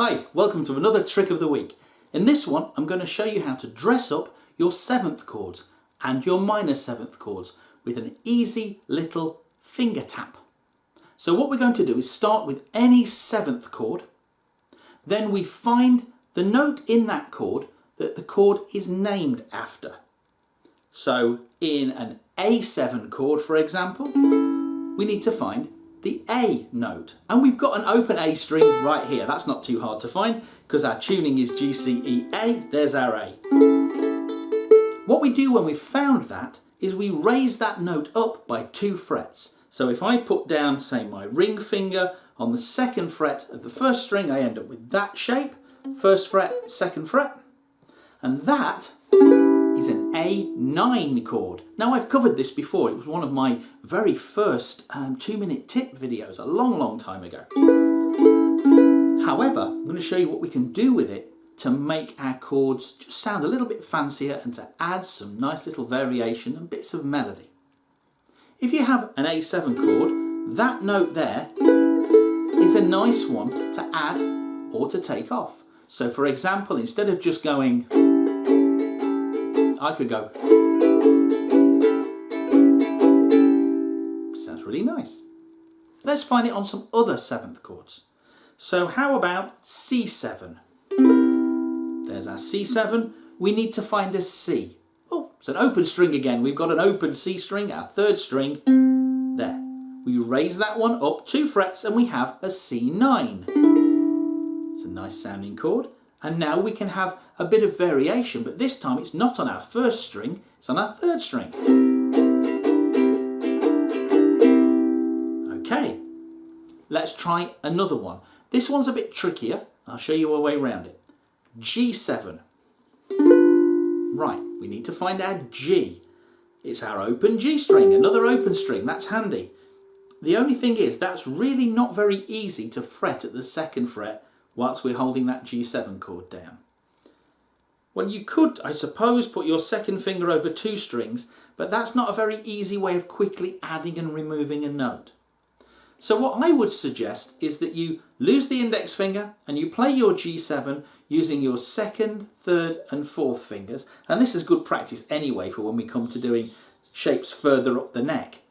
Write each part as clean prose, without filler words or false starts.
Hi, welcome to another trick of the week. In this one, I'm going to show you how to dress up your 7th chords and your minor 7th chords with an easy little finger tap. So what we're going to do is start with any 7th chord, then we find the note in that chord that the chord is named after. So in an A7 chord, for example, we need to find the A note, and we've got an open A string right here. That's not too hard to find because our tuning is G, C, E, A. There's our A. What we do when we've found that is we raise that note up by 2 frets. So if I put down, say, my ring finger on the 2nd fret of the 1st string, I end up with that shape, 1st fret, 2nd fret, and that is an A9 chord. Now, I've covered this before. It was one of my very first 2-minute tip videos a long time ago. However, I'm going to show you what we can do with it to make our chords just sound a little bit fancier and to add some nice little variation and bits of melody. If you have an A7 chord, that note there is a nice one to add or to take off. So for example, instead of just going, I could go. Sounds really nice. Let's find it on some other 7th chords. So how about C7? There's our C7. We need to find a C. Oh, it's an open string again. We've got an open C string, our 3rd string. There. We raise that one up 2 frets and we have a C9. It's a nice sounding chord. And now we can have a bit of variation, but this time it's not on our 1st string, it's on our 3rd string. Okay, let's try another one. This one's a bit trickier. I'll show you a way around it. G7. Right, we need to find our G. It's our open G string, another open string, that's handy. The only thing is that's really not very easy to fret at the 2nd fret whilst we're holding that G7 chord down. Well, you could, I suppose, put your 2nd finger over 2 strings, but that's not a very easy way of quickly adding and removing a note. So what I would suggest is that you lose the index finger and you play your G7 using your 2nd, 3rd and 4th fingers, and this is good practice anyway for when we come to doing shapes further up the neck.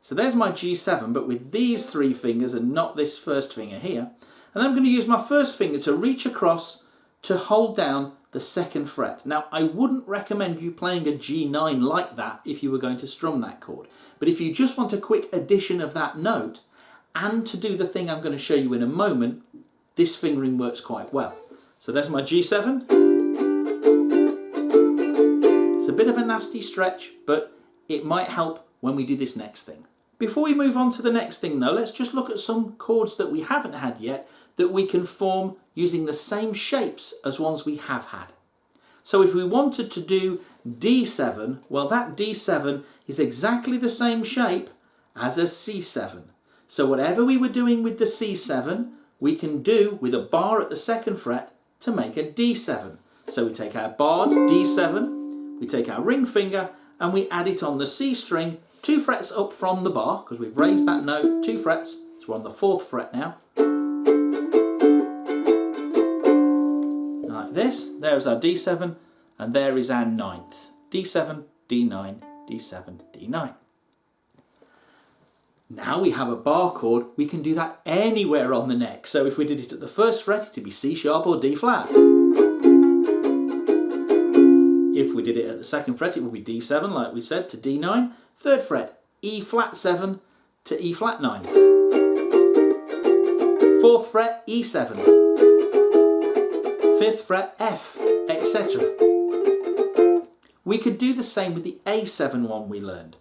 So there's my G7, but with these 3 fingers and not this 1st finger here. And then I'm going to use my 1st finger to reach across to hold down the 2nd fret. Now, I wouldn't recommend you playing a G9 like that if you were going to strum that chord. But if you just want a quick addition of that note and to do the thing I'm going to show you in a moment, this fingering works quite well. So there's my G7. It's a bit of a nasty stretch, but it might help when we do this next thing. Before we move on to the next thing though, let's just look at some chords that we haven't had yet that we can form using the same shapes as ones we have had. So if we wanted to do D7, well, that D7 is exactly the same shape as a C7. So whatever we were doing with the C7, we can do with a bar at the 2nd fret to make a D7. So we take our barred D7, we take our ring finger and we add it on the C string 2 frets up from the bar, because we've raised that note 2 frets, so we're on the 4th fret now. Like this, there's our D7, and there is our 9th. D7, D9, D7, D9. Now we have a bar chord, we can do that anywhere on the neck. So if we did it at the 1st fret, it'd be C sharp or D flat. If we did it at the 2nd fret, it would be D7, like we said, to D9. 3rd fret, E flat 7 to E flat 9. 4th fret, E7. 5th fret, F, etc. We could do the same with the A7 one we learned.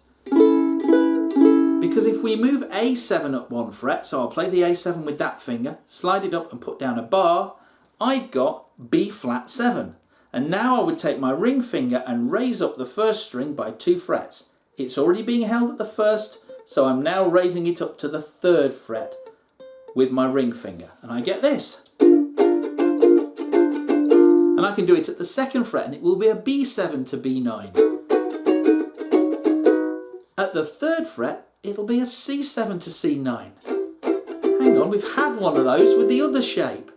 Because if we move A7 up 1 fret, so I'll play the A7 with that finger, slide it up and put down a bar, I've got B flat 7. And now I would take my ring finger and raise up the 1st string by 2 frets. It's already being held at the 1st, so I'm now raising it up to the 3rd fret with my ring finger. And I get this. And I can do it at the 2nd fret and it will be a B7 to B9. At the 3rd fret, it'll be a C7 to C9. Hang on, we've had one of those with the other shape.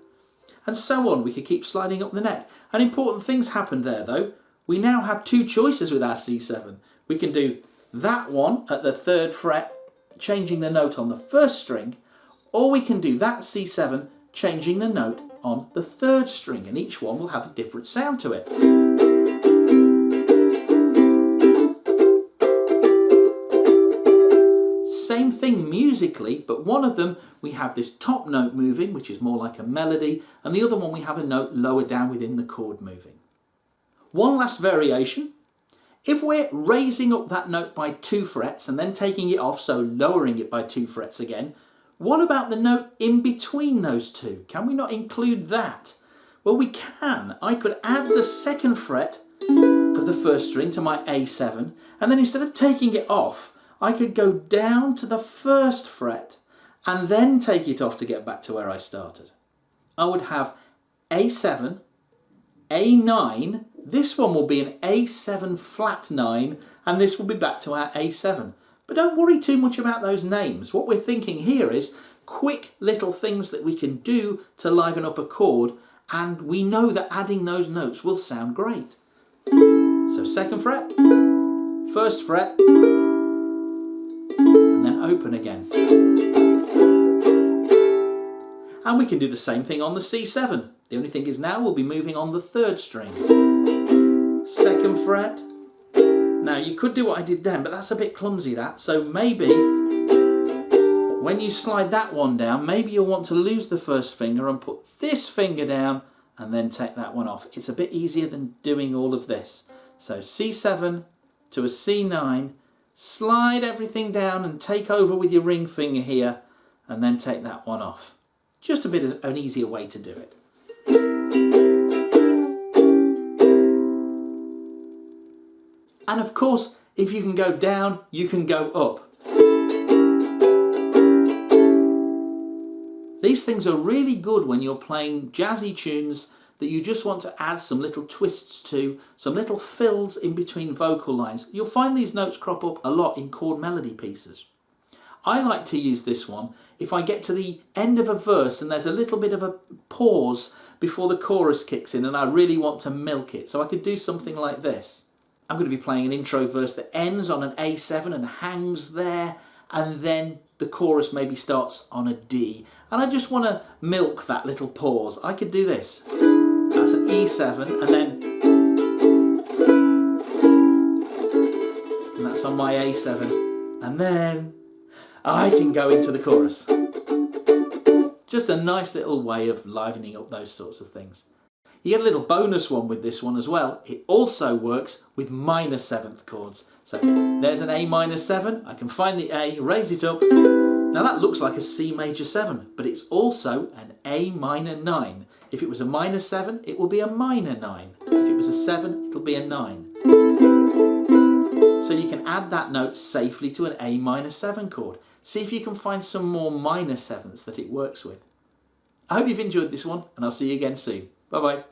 and so on. We could keep sliding up the neck. And important things happened there though. We now have two choices with our C7. We can do that one at the 3rd fret, changing the note on the 1st string, or we can do that C7 changing the note on the 3rd string, and each one will have a different sound to it. Same thing musically, but one of them we have this top note moving, which is more like a melody, and the other one we have a note lower down within the chord moving. One last variation. If we're raising up that note by 2 frets and then taking it off, so lowering it by 2 frets again, what about the note in between those two? Can we not include that? Well, we can. I could add the 2nd fret of the 1st string to my A7, and then instead of taking it off, I could go down to the 1st fret and then take it off to get back to where I started. I would have A7, A9, this one will be an A7 flat 9, and this will be back to our A7. But don't worry too much about those names. What we're thinking here is quick little things that we can do to liven up a chord, and we know that adding those notes will sound great. So 2nd fret, 1st fret, and then open again. And we can do the same thing on the C7. The only thing is now we'll be moving on the 3rd string. 2nd fret. Now you could do what I did then, but that's a bit clumsy that. So maybe when you slide that one down, maybe you'll want to lose the 1st finger and put this finger down and then take that one off. It's a bit easier than doing all of this. So C7 to a C9, slide everything down and take over with your ring finger here and then take that one off. Just a bit of an easier way to do it. And of course, if you can go down, you can go up. These things are really good when you're playing jazzy tunes that you just want to add some little twists to, some little fills in between vocal lines. You'll find these notes crop up a lot in chord melody pieces. I like to use this one if I get to the end of a verse and there's a little bit of a pause before the chorus kicks in and I really want to milk it. So I could do something like this. I'm going to be playing an intro verse that ends on an A7 and hangs there, and then the chorus maybe starts on a D. And I just want to milk that little pause. I could do this. That's an E7, and that's on my A7. And then I can go into the chorus. Just a nice little way of livening up those sorts of things. You get a little bonus one with this one as well. It also works with minor 7th chords. So there's an A minor 7. I can find the A, raise it up. Now that looks like a C major 7, but it's also an A minor 9. If it was a minor 7, it will be a minor 9. If it was a 7, it'll be a 9. So you can add that note safely to an A minor 7 chord. See if you can find some more minor 7s that it works with. I hope you've enjoyed this one, and I'll see you again soon. Bye bye.